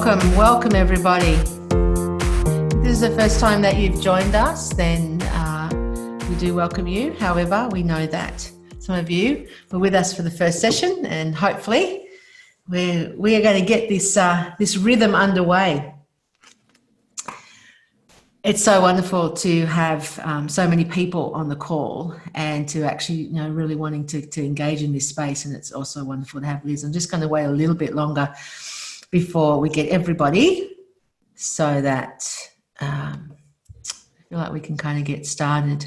Welcome everybody. If this is the first time that you've joined us, then we do welcome you. However, we know that some of you were with us for the first session, and hopefully we are going to get this rhythm underway. It's so wonderful to have so many people on the call and to actually, really wanting to engage in this space. And it's also wonderful to have Liz. I'm just going to wait a little bit longer before we get everybody so that I feel like we can kind of get started.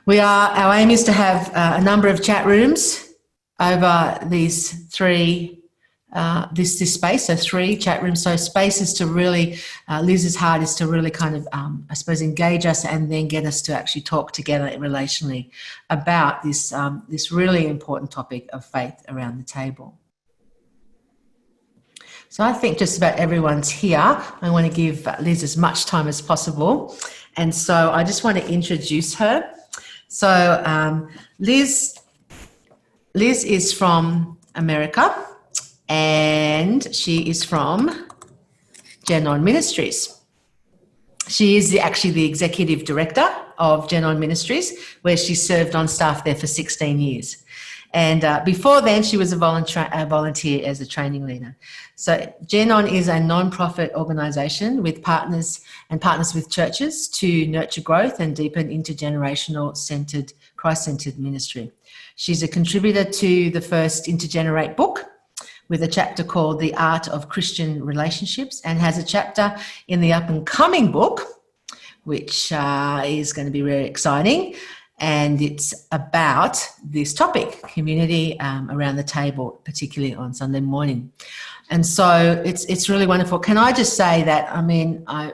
Our aim is to have a number of chat rooms over these three this space, so 3 chat rooms. So space is to really, Liz's heart is to really kind of, I suppose, engage us and then get us to actually talk together relationally about this really important topic of faith around the table. So I think just about everyone's here. I want to give Liz as much time as possible. And so I just want to introduce her. So Liz is from America, and she is from Gen-On Ministries. She is actually the executive director of Gen-On Ministries, where she served on staff there for 16 years. And before then, she was a volunteer as a training leader. So Gen-On is a non-profit organisation with partners with churches to nurture growth and deepen intergenerational centred, Christ-centred ministry. She's a contributor to the first Intergenerate book, with a chapter called The Art of Christian Relationships, and has a chapter in the up-and-coming book, which is going to be very exciting. And it's about this topic, community around the table, particularly on Sunday morning. And so it's really wonderful. Can I just say that,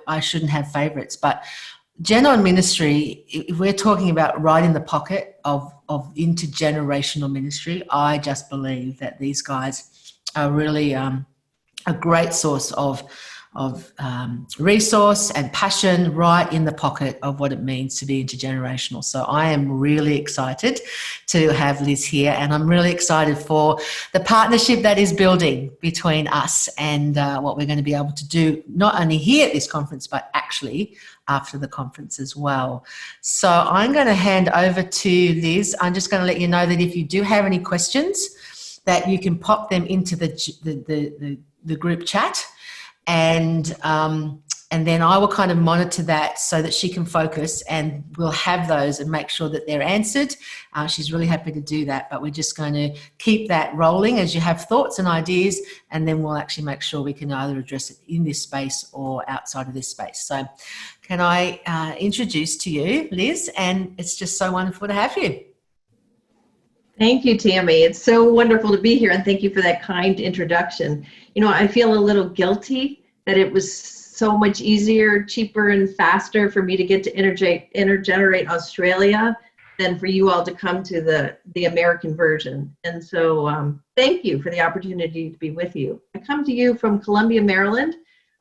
I shouldn't have favourites, but Gen-On Ministry, if we're talking about right in the pocket of intergenerational ministry, I just believe that these guys are really a great source of resource and passion right in the pocket of what it means to be intergenerational. So I am really excited to have Liz here, and I'm really excited for the partnership that is building between us and what we're going to be able to do, not only here at this conference, but actually after the conference as well. So I'm going to hand over to Liz. I'm just going to let you know that if you do have any questions, that you can pop them into the group chat, and then I will kind of monitor that so that she can focus, and we'll have those and make sure that they're answered. She's really happy to do that, but we're just going to keep that rolling as you have thoughts and ideas, and then we'll actually make sure we can either address it in this space or outside of this space. So can I introduce to you Liz, and it's just so wonderful to have you. Thank you, Tammy. It's so wonderful to be here, and thank you for that kind introduction. I feel a little guilty that it was so much easier, cheaper, and faster for me to get to Intergenerate Australia than for you all to come to the American version. And so thank you for the opportunity to be with you. I come to you from Columbia, Maryland,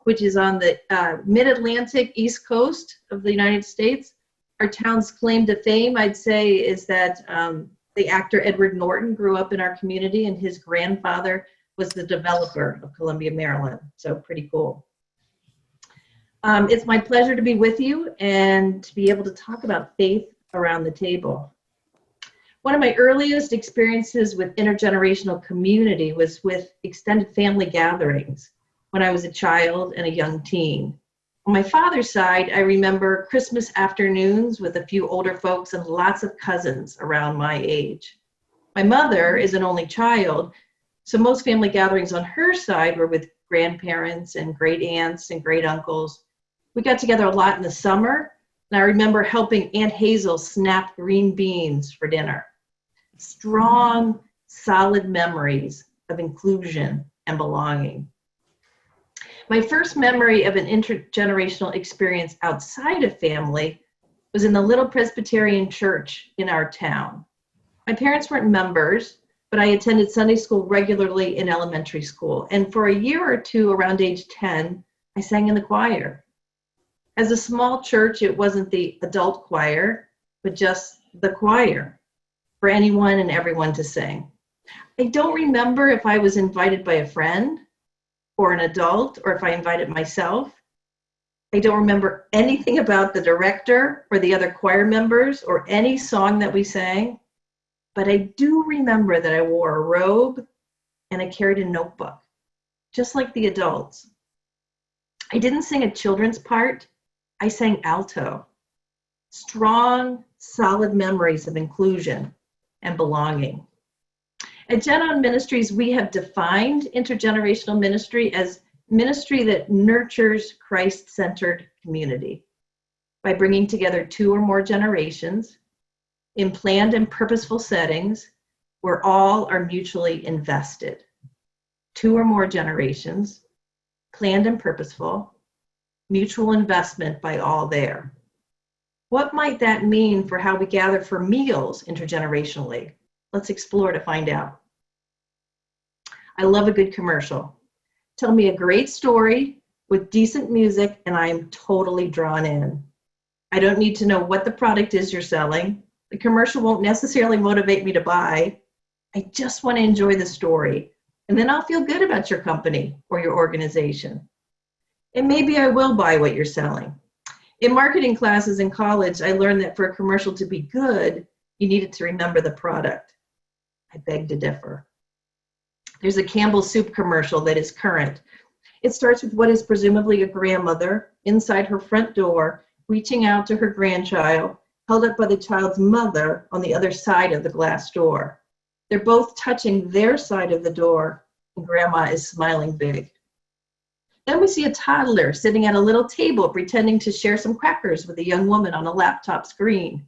which is on the mid-Atlantic East Coast of the United States. Our town's claim to fame, I'd say, is that the actor Edward Norton grew up in our community, and his grandfather was the developer of Columbia, Maryland. So pretty cool. It's my pleasure to be with you and to be able to talk about faith around the table. One of my earliest experiences with intergenerational community was with extended family gatherings when I was a child and a young teen. On my father's side, I remember Christmas afternoons with a few older folks and lots of cousins around my age. My mother is an only child, so most family gatherings on her side were with grandparents and great aunts and great uncles. We got together a lot in the summer, and I remember helping Aunt Hazel snap green beans for dinner. Strong, solid memories of inclusion and belonging. My first memory of an intergenerational experience outside of family was in the little Presbyterian church in our town. My parents weren't members, but I attended Sunday school regularly in elementary school. And for a year or two, around age 10, I sang in the choir. As a small church, it wasn't the adult choir, but just the choir for anyone and everyone to sing. I don't remember if I was invited by a friend or an adult, or if I invited myself. I don't remember anything about the director or the other choir members or any song that we sang, but I do remember that I wore a robe and I carried a notebook, just like the adults. I didn't sing a children's part, I sang alto. Strong, solid memories of inclusion and belonging. At Gen On Ministries, we have defined intergenerational ministry as ministry that nurtures Christ-centered community by bringing together 2 or more generations in planned and purposeful settings where all are mutually invested. 2 or more generations, planned and purposeful, mutual investment by all there. What might that mean for how we gather for meals intergenerationally? Let's explore to find out. I love a good commercial. Tell me a great story with decent music and I am totally drawn in. I don't need to know what the product is you're selling. The commercial won't necessarily motivate me to buy. I just want to enjoy the story, and then I'll feel good about your company or your organization. And maybe I will buy what you're selling. In marketing classes in college, I learned that for a commercial to be good, you needed to remember the product. I beg to differ. There's a Campbell's soup commercial that is current. It starts with what is presumably a grandmother inside her front door, reaching out to her grandchild, held up by the child's mother on the other side of the glass door. They're both touching their side of the door, and grandma is smiling big. Then we see a toddler sitting at a little table pretending to share some crackers with a young woman on a laptop screen.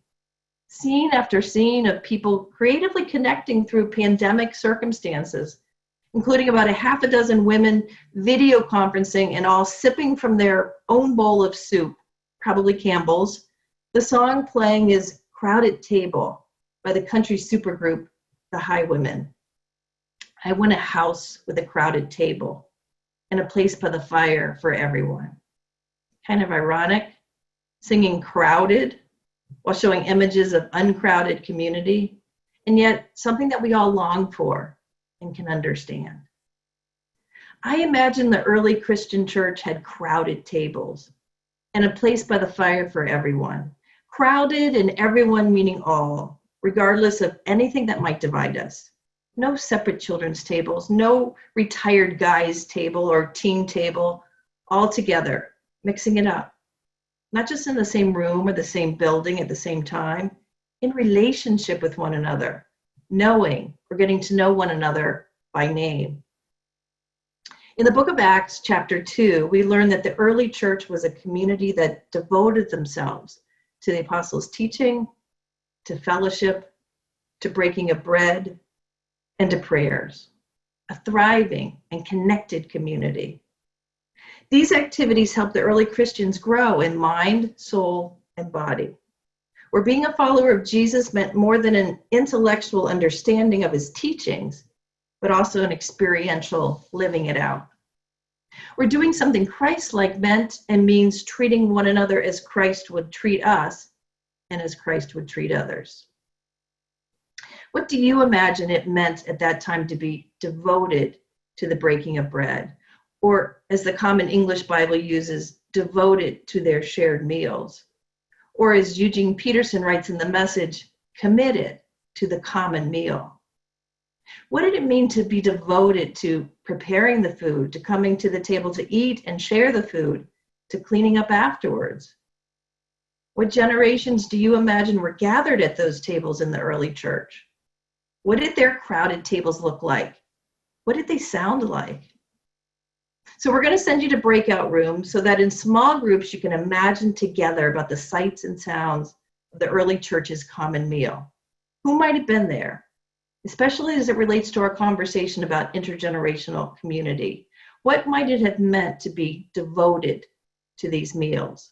Scene after scene of people creatively connecting through pandemic circumstances, including about a half a dozen women video conferencing and all sipping from their own bowl of soup, probably Campbell's. The song playing is Crowded Table by the country supergroup, The Highwomen. I want a house with a crowded table and a place by the fire for everyone. Kind of ironic, singing crowded while showing images of uncrowded community, and yet something that we all long for and can understand. I imagine the early Christian church had crowded tables and a place by the fire for everyone. Crowded and everyone meaning all, regardless of anything that might divide us. No separate children's tables, no retired guys table or teen table, all together, mixing it up. Not just in the same room or the same building at the same time, in relationship with one another, knowing or getting to know one another by name. In the book of Acts, chapter 2, we learn that the early church was a community that devoted themselves to the apostles' teaching, to fellowship, to breaking of bread, and to prayers, a thriving and connected community. These activities helped the early Christians grow in mind, soul, and body, where being a follower of Jesus meant more than an intellectual understanding of his teachings, but also an experiential living it out. Where doing something Christ-like meant and means treating one another as Christ would treat us and as Christ would treat others. What do you imagine it meant at that time to be devoted to the breaking of bread? Or, as the Common English Bible uses, devoted to their shared meals? Or, as Eugene Peterson writes in the Message, committed to the common meal? What did it mean to be devoted to preparing the food, to coming to the table to eat and share the food, to cleaning up afterwards? What generations do you imagine were gathered at those tables in the early church? What did their crowded tables look like? What did they sound like? So we're going to send you to breakout rooms so that in small groups you can imagine together about the sights and sounds of the early church's common meal. Who might have been there? Especially as it relates to our conversation about intergenerational community. What might it have meant to be devoted to these meals?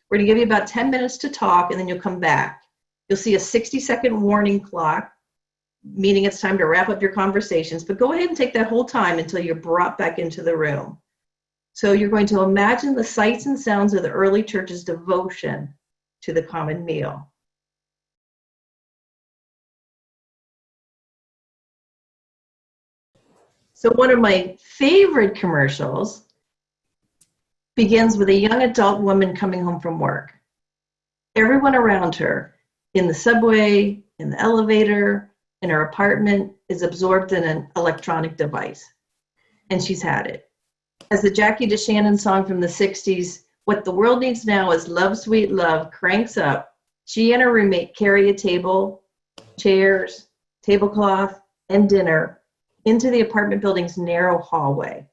We're going to give you about 10 minutes to talk, and then you'll come back. You'll see a 60-second warning clock, meaning it's time to wrap up your conversations, but go ahead and take that whole time until you're brought back into the room. So you're going to imagine the sights and sounds of the early church's devotion to the common meal. So one of my favorite commercials begins with a young adult woman coming home from work. Everyone around her, in the subway, in the elevator, in her apartment, is absorbed in an electronic device. And she's had it. As the Jackie DeShannon song from the 60s, "What the world needs now is love, sweet love," cranks up, she and her roommate carry a table, chairs, tablecloth, and dinner into the apartment building's narrow hallway.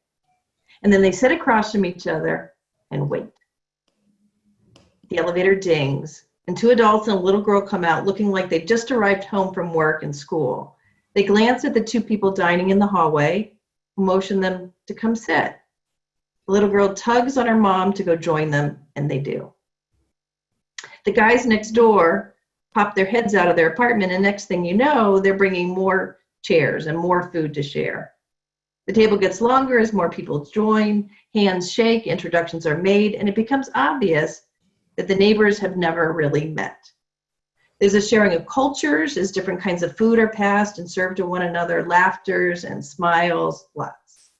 And then they sit across from each other and wait. The elevator dings, and two adults and a little girl come out looking like they've just arrived home from work and school. They glance at the two people dining in the hallway, motion them to come sit. The little girl tugs on her mom to go join them, and they do. The guys next door pop their heads out of their apartment, and next thing you know, they're bringing more chairs and more food to share. The table gets longer as more people join, hands shake, introductions are made, and it becomes obvious that the neighbors have never really met. There's a sharing of cultures as different kinds of food are passed and served to one another, laughters and smiles, lots.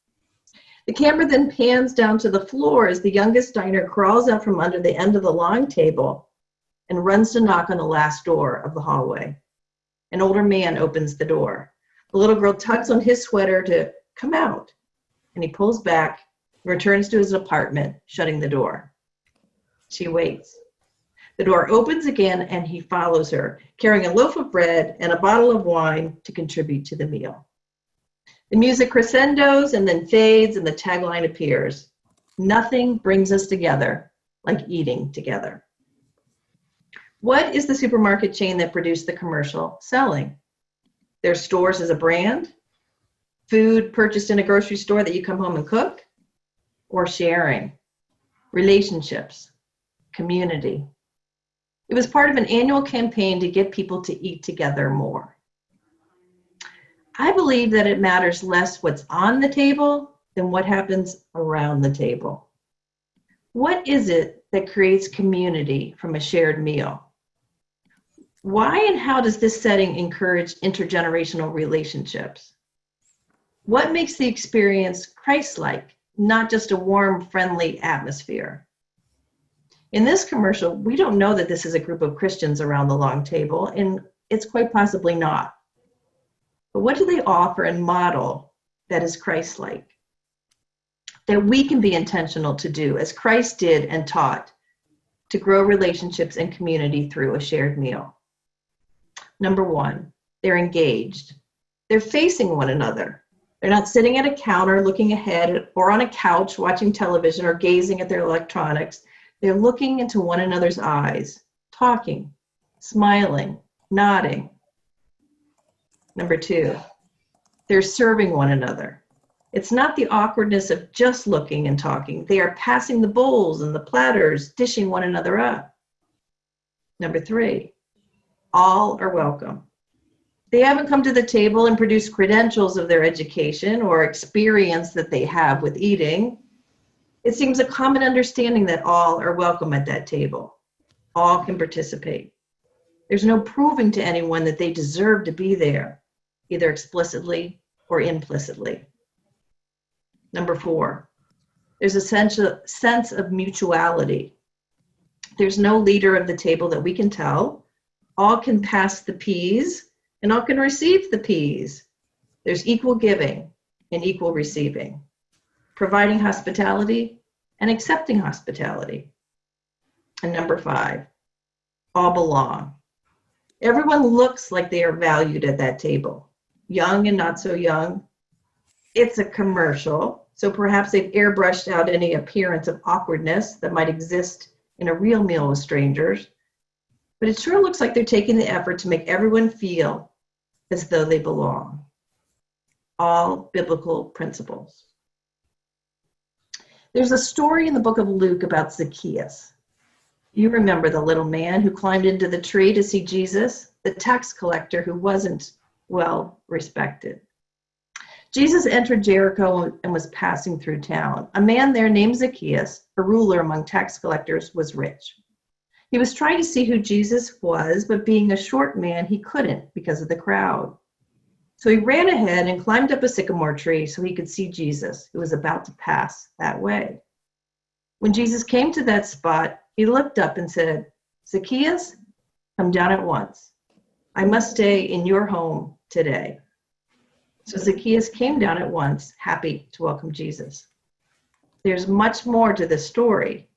The camera then pans down to the floor as the youngest diner crawls out from under the end of the long table and runs to knock on the last door of the hallway. An older man opens the door. The little girl tugs on his sweater to come out, and he pulls back and returns to his apartment, shutting the door. She waits. The door opens again, and he follows her, carrying a loaf of bread and a bottle of wine to contribute to the meal. The music crescendos and then fades, and the tagline appears: "Nothing brings us together like eating together." What is the supermarket chain that produced the commercial selling? Their stores as a brand? Food purchased in a grocery store that you come home and cook? Or sharing? Relationships? Community? It was part of an annual campaign to get people to eat together more. I believe that it matters less what's on the table than what happens around the table. What is it that creates community from a shared meal? Why and how does this setting encourage intergenerational relationships? What makes the experience Christ-like, not just a warm, friendly atmosphere? In this commercial, we don't know that this is a group of Christians around the long table, and it's quite possibly not. But what do they offer and model that is Christ-like? That we can be intentional to do, as Christ did and taught, to grow relationships and community through a shared meal. Number one, they're engaged. They're facing one another. They're not sitting at a counter looking ahead or on a couch watching television or gazing at their electronics. They're looking into one another's eyes, talking, smiling, nodding. Number two, they're serving one another. It's not the awkwardness of just looking and talking. They are passing the bowls and the platters, dishing one another up. Number three, all are welcome. They haven't come to the table and produced credentials of their education or experience that they have with eating. It seems a common understanding that all are welcome at that table. All can participate. There's no proving to anyone that they deserve to be there, either explicitly or implicitly. Number four, there's a sense of mutuality. There's no leader of the table that we can tell. All can pass the peas, and all can receive the peas. There's equal giving and equal receiving, providing hospitality and accepting hospitality. And number five, all belong. Everyone looks like they are valued at that table, young and not so young. It's a commercial, so perhaps they've airbrushed out any appearance of awkwardness that might exist in a real meal with strangers. But it sure looks like they're taking the effort to make everyone feel as though they belong. All biblical principles. There's a story in the book of Luke about Zacchaeus. You remember the little man who climbed into the tree to see Jesus, the tax collector who wasn't well respected. Jesus entered Jericho and was passing through town. A man there named Zacchaeus, a ruler among tax collectors, was rich. He was trying to see who Jesus was, but being a short man, he couldn't because of the crowd. So he ran ahead and climbed up a sycamore tree so he could see Jesus, who was about to pass that way. When Jesus came to that spot, he looked up and said, "Zacchaeus, come down at once. I must stay in your home today." So Zacchaeus came down at once, happy to welcome Jesus. There's much more to this story,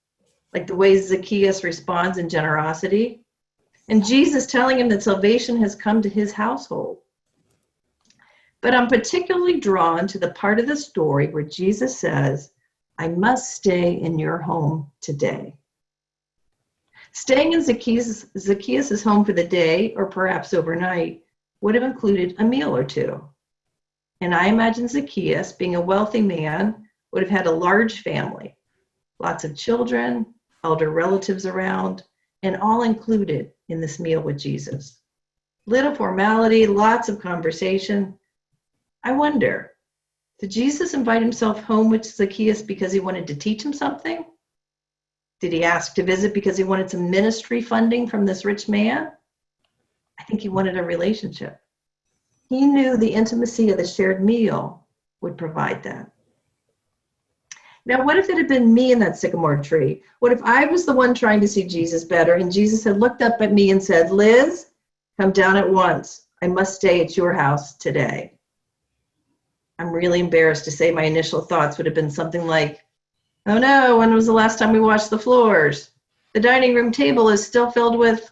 like the way Zacchaeus responds in generosity, and Jesus telling him that salvation has come to his household. But I'm particularly drawn to the part of the story where Jesus says, "I must stay in your home today." Staying in Zacchaeus' home for the day, or perhaps overnight, would have included a meal or two. And I imagine Zacchaeus, being a wealthy man, would have had a large family, lots of children, elder relatives around, and all included in this meal with Jesus. Little formality, lots of conversation. I wonder, did Jesus invite himself home with Zacchaeus because he wanted to teach him something? Did he ask to visit because he wanted some ministry funding from this rich man? I think he wanted a relationship. He knew the intimacy of the shared meal would provide that. Now, what if it had been me in that sycamore tree? What if I was the one trying to see Jesus better and Jesus had looked up at me and said, "Liz, come down at once. I must stay at your house today." I'm really embarrassed to say my initial thoughts would have been something like, "Oh no, when was the last time we washed the floors? The dining room table is still filled with,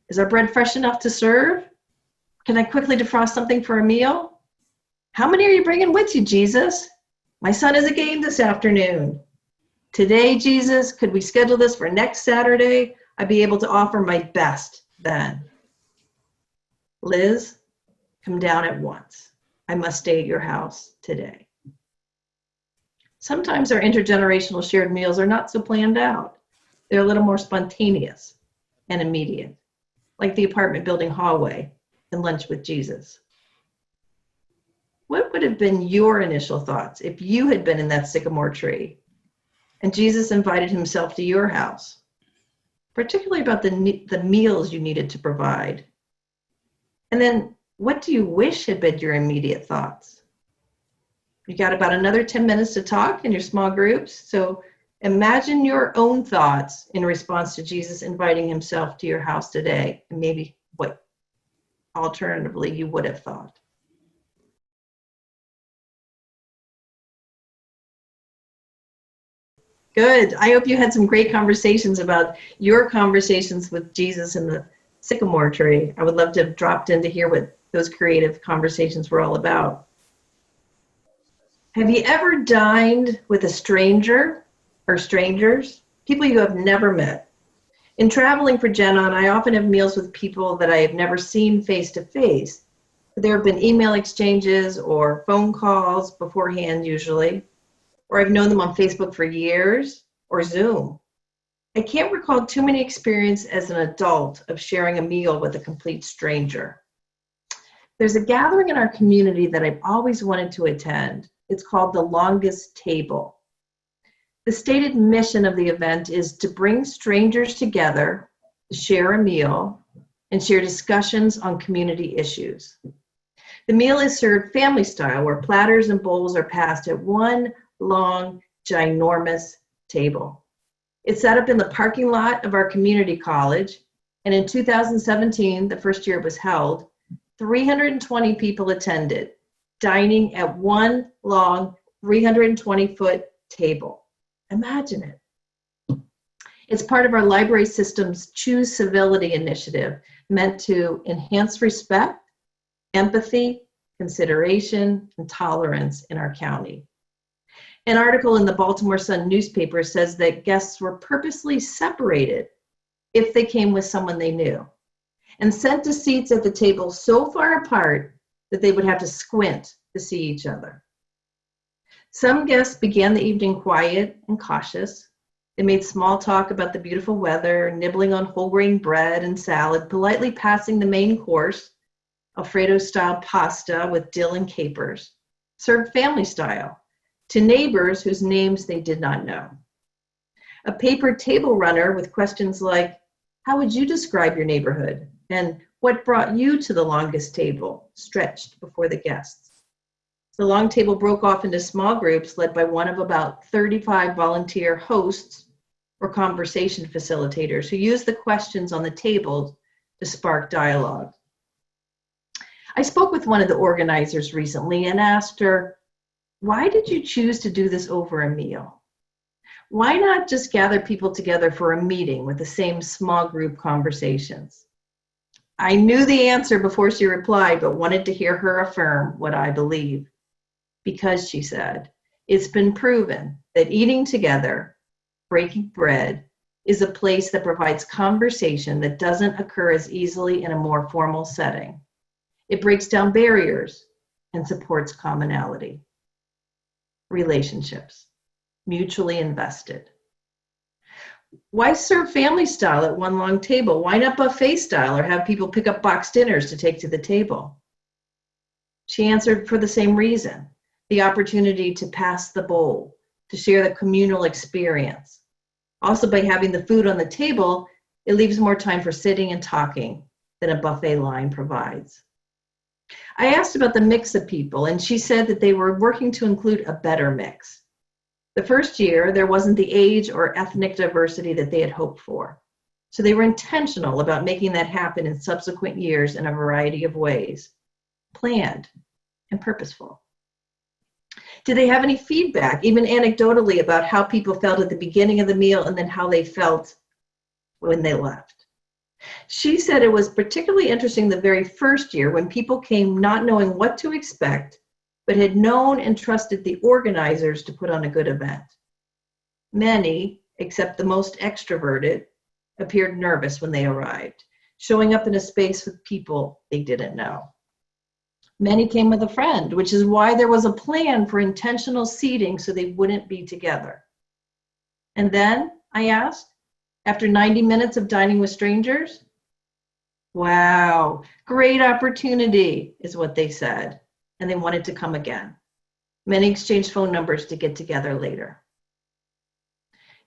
is our bread fresh enough to serve? Can I quickly defrost something for a meal? How many are you bringing with you, Jesus? My son has a game this afternoon. Today, Jesus, could we schedule this for next Saturday? I'd be able to offer my best then." "Liz, come down at once. I must stay at your house today." Sometimes our intergenerational shared meals are not so planned out. They're a little more spontaneous and immediate, like the apartment building hallway and lunch with Jesus. What would have been your initial thoughts if you had been in that sycamore tree and Jesus invited himself to your house, particularly about the meals you needed to provide? And then what do you wish had been your immediate thoughts? You got about another 10 minutes to talk in your small groups. So imagine your own thoughts in response to Jesus inviting himself to your house today, and maybe what alternatively you would have thought. Good. I hope you had some great conversations about your conversations with Jesus in the sycamore tree. I would love to have dropped in to hear what those creative conversations were all about. Have you ever dined with a stranger or strangers? People you have never met. In traveling for Gen-On, I often have meals with people that I have never seen face to face. There have been email exchanges or phone calls beforehand usually, or I've known them on Facebook for years, or Zoom. I can't recall too many experiences as an adult of sharing a meal with a complete stranger. There's a gathering in our community that I've always wanted to attend. It's called The Longest Table. The stated mission of the event is to bring strangers together, share a meal, and share discussions on community issues. The meal is served family style, where platters and bowls are passed at one long, ginormous table. It's set up in the parking lot of our community college, and in 2017, the first year it was held, 320 people attended, dining at one long 320-foot table. Imagine it. It's part of our library system's Choose Civility initiative, meant to enhance respect, empathy, consideration, and tolerance in our county. An article in the Baltimore Sun newspaper says that guests were purposely separated if they came with someone they knew, and sent to seats at the table so far apart that they would have to squint to see each other. Some guests began the evening quiet and cautious. They made small talk about the beautiful weather, nibbling on whole grain bread and salad, politely passing the main course, Alfredo-style pasta with dill and capers, served family style, to neighbors whose names they did not know. A paper table runner with questions like, "How would you describe your neighborhood?" And What brought you to the longest table, stretched before the guests? The long table broke off into small groups led by one of about 35 volunteer hosts or conversation facilitators who used the questions on the table to spark dialogue. I spoke with one of the organizers recently and asked her, why did you choose to do this over a meal? Why not just gather people together for a meeting with the same small group conversations? I knew the answer before she replied, but wanted to hear her affirm what I believe. Because, she said, it's been proven that eating together, breaking bread, is a place that provides conversation that doesn't occur as easily in a more formal setting. It breaks down barriers and supports commonality. Relationships, mutually invested. Why serve family style at one long table? Why not buffet style or have people pick up box dinners to take to the table? She answered, for the same reason, the opportunity to pass the bowl, to share the communal experience. Also, by having the food on the table, it leaves more time for sitting and talking than a buffet line provides. I asked about the mix of people, and she said that they were working to include a better mix. The first year, there wasn't the age or ethnic diversity that they had hoped for. So they were intentional about making that happen in subsequent years in a variety of ways, planned and purposeful. Did they have any feedback, even anecdotally, about how people felt at the beginning of the meal and then how they felt when they left? She said it was particularly interesting the very first year when people came not knowing what to expect, but had known and trusted the organizers to put on a good event. Many, except the most extroverted, appeared nervous when they arrived, showing up in a space with people they didn't know. Many came with a friend, which is why there was a plan for intentional seating so they wouldn't be together. And then, I asked, after 90 minutes of dining with strangers? Wow, great opportunity, is what they said, and they wanted to come again. Many exchanged phone numbers to get together later.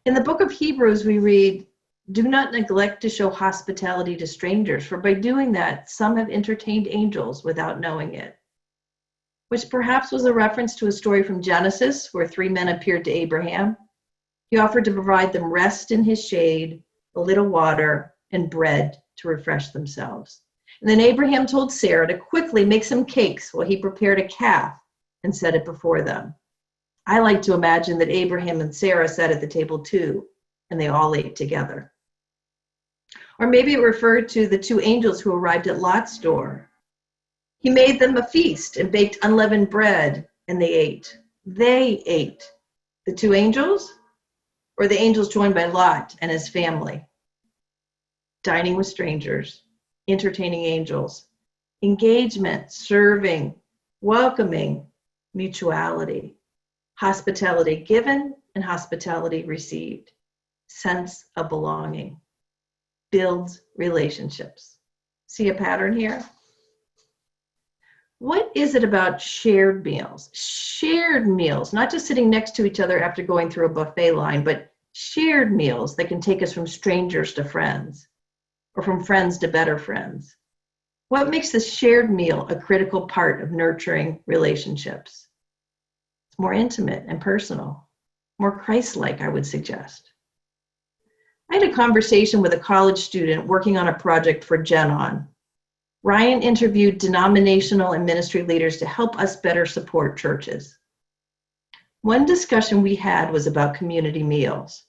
In the book of Hebrews, we read, do not neglect to show hospitality to strangers, for by doing that, some have entertained angels without knowing it. Which perhaps was a reference to a story from Genesis, where 3 men appeared to Abraham. He offered to provide them rest in his shade, a little water, and bread to refresh themselves. And then Abraham told Sarah to quickly make some cakes while he prepared a calf and set it before them. I like to imagine that Abraham and Sarah sat at the table too, and they all ate together. Or maybe it referred to the 2 angels who arrived at Lot's door. He made them a feast and baked unleavened bread, and they ate. They ate. The 2 angels? Or the angels joined by Lot and his family? Dining with strangers, entertaining angels, engagement, serving, welcoming, mutuality, hospitality given and hospitality received, sense of belonging, builds relationships. See a pattern here? What is it about shared meals? Shared meals, not just sitting next to each other after going through a buffet line, but shared meals that can take us from strangers to friends, or from friends to better friends. What makes this shared meal a critical part of nurturing relationships? It's more intimate and personal, more Christ-like, I would suggest. I had a conversation with a college student working on a project for Gen On. Ryan interviewed denominational and ministry leaders to help us better support churches. One discussion we had was about community meals.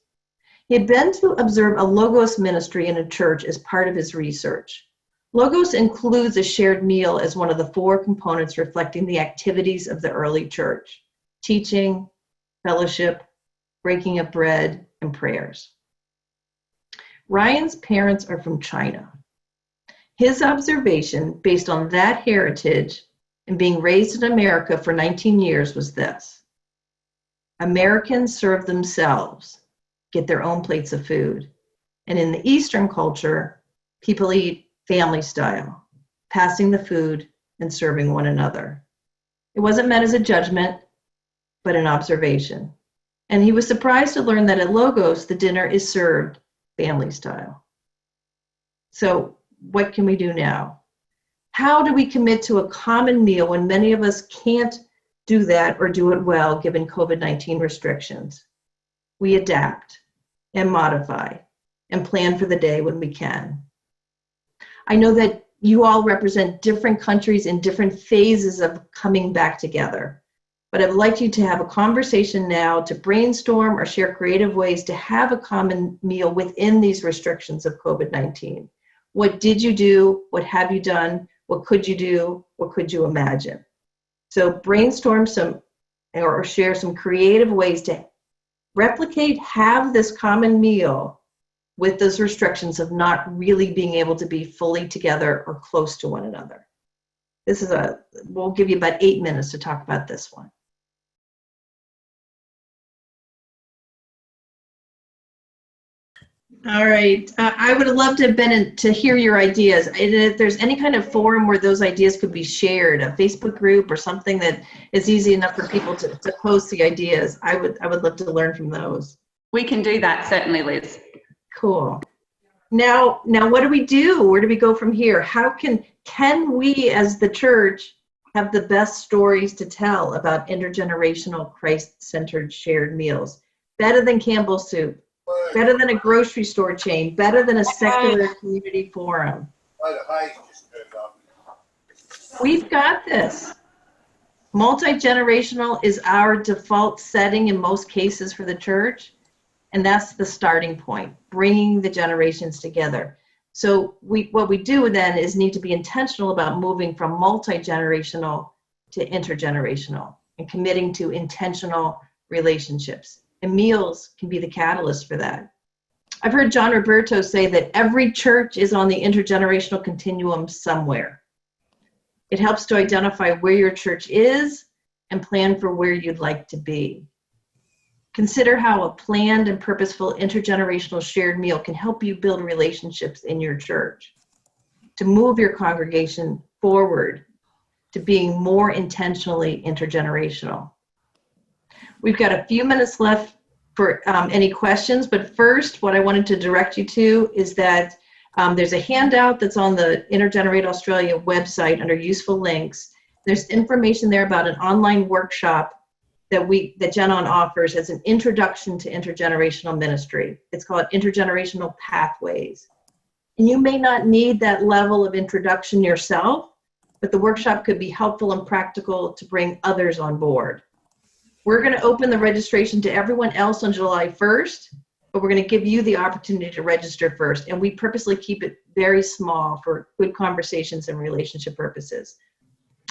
He had been to observe a Logos ministry in a church as part of his research. Logos includes a shared meal as one of the 4 components reflecting the activities of the early church: teaching, fellowship, breaking of bread, and prayers. Ryan's parents are from China. His observation, based on that heritage and being raised in America for 19 years, was this: Americans serve themselves, get their own plates of food. And in the Eastern culture, people eat family style, passing the food and serving one another. It wasn't meant as a judgment, but an observation. And he was surprised to learn that at Logos, the dinner is served family style. So what can we do now? How do we commit to a common meal when many of us can't do that or do it well given COVID-19 restrictions? We adapt and modify and plan for the day when we can. I know that you all represent different countries in different phases of coming back together, but I'd like you to have a conversation now to brainstorm or share creative ways to have a common meal within these restrictions of COVID-19. What did you do? What have you done? What could you do? What could you imagine? So brainstorm some or share some creative ways to replicate, have this common meal with those restrictions of not really being able to be fully together or close to one another. We'll give you about 8 minutes to talk about this one. All right, I would have loved to have been to hear your ideas. And if there's any kind of forum where those ideas could be shared, a Facebook group or something that is easy enough for people to post the ideas, I would love to learn from those. We can do that, certainly, Liz. Cool. Now what do we do? Where do we go from here? How can we as the church have the best stories to tell about intergenerational Christ-centered shared meals? Better than Campbell's soup, better than a grocery store chain, better than a secular community forum. We've got this. Multi-generational is our default setting in most cases for the church. And that's the starting point, bringing the generations together. So what we do then is need to be intentional about moving from multi-generational to intergenerational and committing to intentional relationships. And meals can be the catalyst for that. I've heard John Roberto say that every church is on the intergenerational continuum somewhere. It helps to identify where your church is and plan for where you'd like to be. Consider how a planned and purposeful intergenerational shared meal can help you build relationships in your church, to move your congregation forward to being more intentionally intergenerational. We've got a few minutes left for any questions, but first, what I wanted to direct you to is that there's a handout that's on the Intergenerate Australia website under useful links. There's information there about an online workshop that Genon offers as an introduction to intergenerational ministry. It's called Intergenerational Pathways. And you may not need that level of introduction yourself, but the workshop could be helpful and practical to bring others on board. We're going to open the registration to everyone else on July 1st, but we're going to give you the opportunity to register first. And we purposely keep it very small for good conversations and relationship purposes.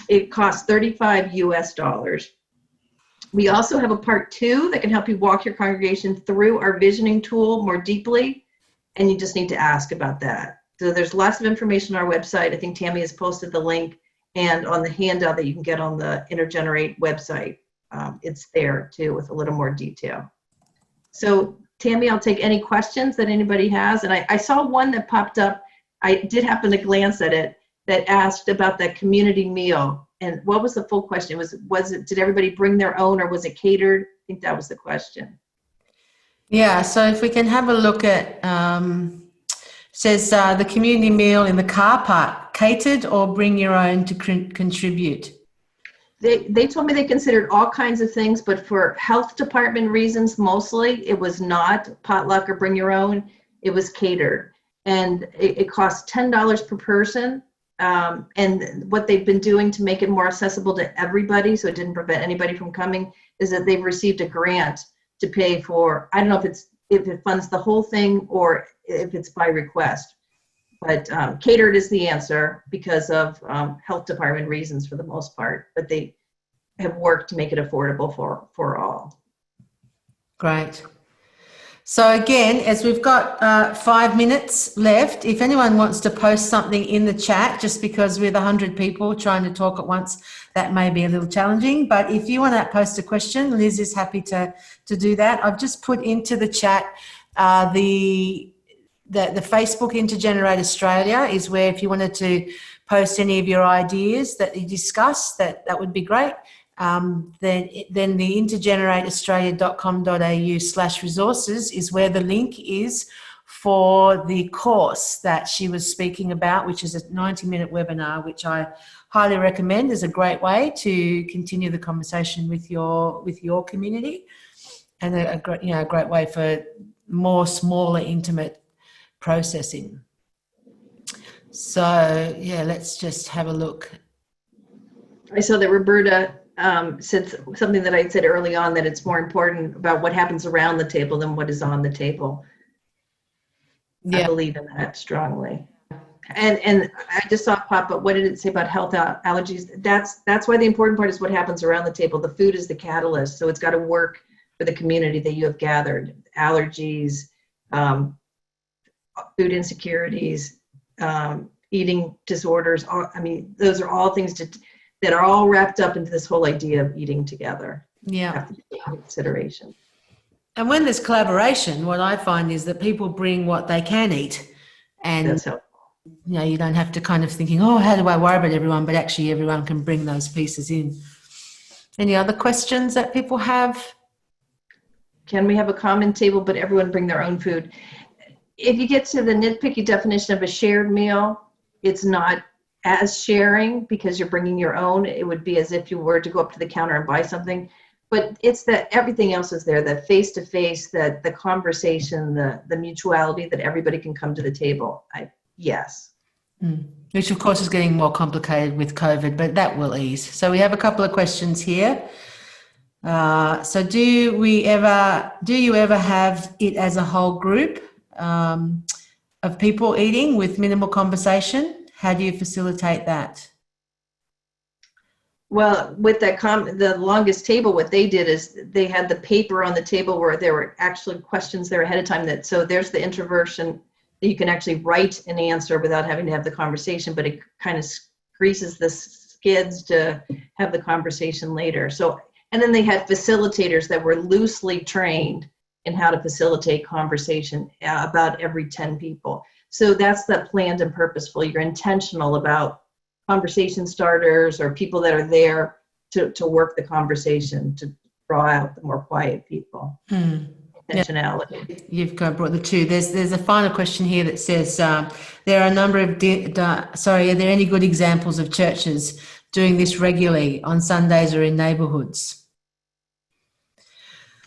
It costs $35 US. We also have a part 2 that can help you walk your congregation through our visioning tool more deeply, and you just need to ask about that. So there's lots of information on our website. I think Tammy has posted the link, and on the handout that you can get on the Intergenerate website, it's there too with a little more detail. So Tammy, I'll take any questions that anybody has, and I saw one that popped up. I did happen to glance at it that asked about that community meal. And what was the full question? Was it, did everybody bring their own or was it catered? I think that was the question. Yeah, so if we can have a look at, says the community meal in the car park, catered or bring your own to contribute? They told me they considered all kinds of things, but for health department reasons, mostly it was not potluck or bring your own, it was catered. And it cost $10 per person. And what they've been doing to make it more accessible to everybody, so it didn't prevent anybody from coming, is that they've received a grant to pay for, I don't know if it funds the whole thing or if it's by request. But catered is the answer because of health department reasons for the most part, but they have worked to make it affordable for all. Great. So again, as we've got 5 minutes left, if anyone wants to post something in the chat, just because with 100 people trying to talk at once, that may be a little challenging. But if you want to post a question, Liz is happy to do that. I've just put into the chat the Facebook Intergenerate Australia is where if you wanted to post any of your ideas that you discussed, that would be great. Then the intergenerateaustralia.com.au/resources is where the link is for the course that she was speaking about, which is a 90-minute webinar, which I highly recommend is a great way to continue the conversation with your community, and a great way for more smaller, intimate processing. So yeah, let's just have a look. I saw that Roberta said something that I said early on, that it's more important about what happens around the table than what is on the table. Yeah. I believe in that strongly. And I just saw it pop up. What did it say about health allergies? That's why the important part is what happens around the table. The food is the catalyst, so it's got to work for the community that you have gathered. Allergies, food insecurities, eating disorders. Those are all things that are all wrapped up into this whole idea of eating together. Yeah. Have to take into consideration. And when there's collaboration, what I find is that people bring what they can eat, and that's helpful. You don't have to kind of thinking, oh, how do I worry about everyone? But actually everyone can bring those pieces in. Any other questions that people have? Can we have a common table, but everyone bring their own food? If you get to the nitpicky definition of a shared meal, it's not as sharing because you're bringing your own. It would be as if you were to go up to the counter and buy something. But it's that everything else is there, that face-to-face, that the conversation, the mutuality, that everybody can come to the table. Yes. Which of course is getting more complicated with COVID, but that will ease. So we have a couple of questions here. So do you ever have it as a whole group of people eating with minimal conversation? How do you facilitate that? Well, with that the longest table, what they did is they had the paper on the table where there were actually questions there ahead of time. So there's the introversion. You can actually write an answer without having to have the conversation, but it kind of greases the skids to have the conversation later. So, and then they had facilitators that were loosely trained in how to facilitate conversation about every 10 people. So that's the planned and purposeful. You're intentional about conversation starters or people that are there to work the conversation, to draw out the more quiet people. Intentionality. Yeah. You've brought the two. There's a final question here that says there are a number of are there any good examples of churches doing this regularly on Sundays or in neighborhoods?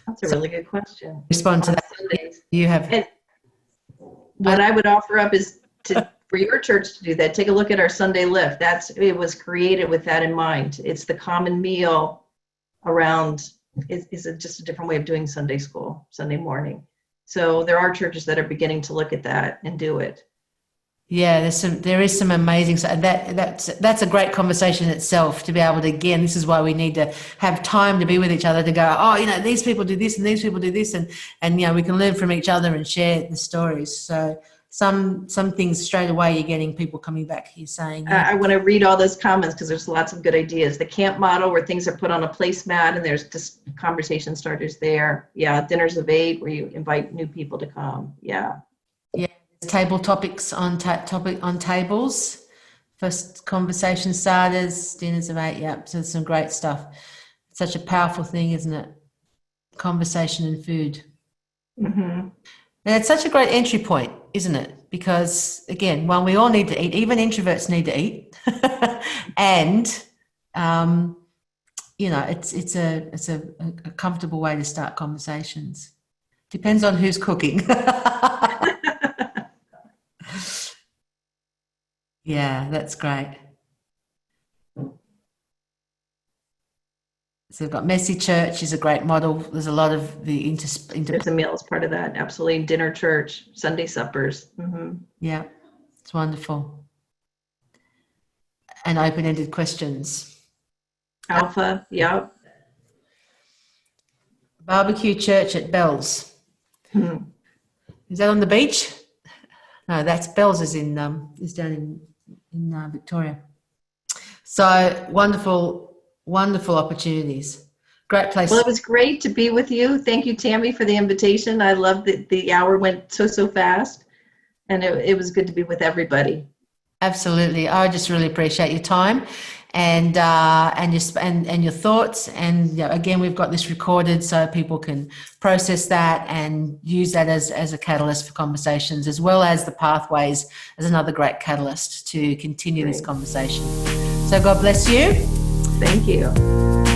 That's a really good question. Respond to that. Sundays. You have. And what I would offer up is for your church to do that. Take a look at our Sunday lift. It was created with that in mind. It's the common meal around. Is just a different way of doing Sunday school, Sunday morning. So there are churches that are beginning to look at that and do it. Yeah, there is some amazing, that's a great conversation itself, to be able to, again, this is why we need to have time to be with each other, to go, oh, these people do this and these people do this, and we can learn from each other and share the stories. So some things straight away you're getting people coming back here saying. I want to read all those comments because there's lots of good ideas. The camp model where things are put on a placemat and there's just conversation starters there. Yeah, dinners of 8 where you invite new people to come. Yeah. Yeah, table topics on tables. First conversation starters, dinners of 8. Yeah, so some great stuff. It's such a powerful thing, isn't it? Conversation and food. Mm-hmm. And it's such a great entry point, isn't it? Because again, one, we all need to eat. Even introverts need to eat, and it's a comfortable way to start conversations. Depends on who's cooking. Yeah, that's great. So we've got Messy Church is a great model. There's a lot of the There's a meal as part of that. Absolutely. Dinner church, Sunday suppers. Mm-hmm. Yeah, it's wonderful. And open-ended questions. Alpha, yeah. Barbecue church at Bell's. Is that on the beach? No, that's Bell's is down in Victoria. So wonderful opportunities. Great place. Well, it was great to be with you. Thank you, Tammy, for the invitation. I love that the hour went so fast, and it was good to be with everybody. Absolutely. I just really appreciate your time. and your thoughts. And again, we've got this recorded so people can process that and use that as a catalyst for conversations, as well as the pathways as another great catalyst to continue this conversation. So God bless you. Thank you.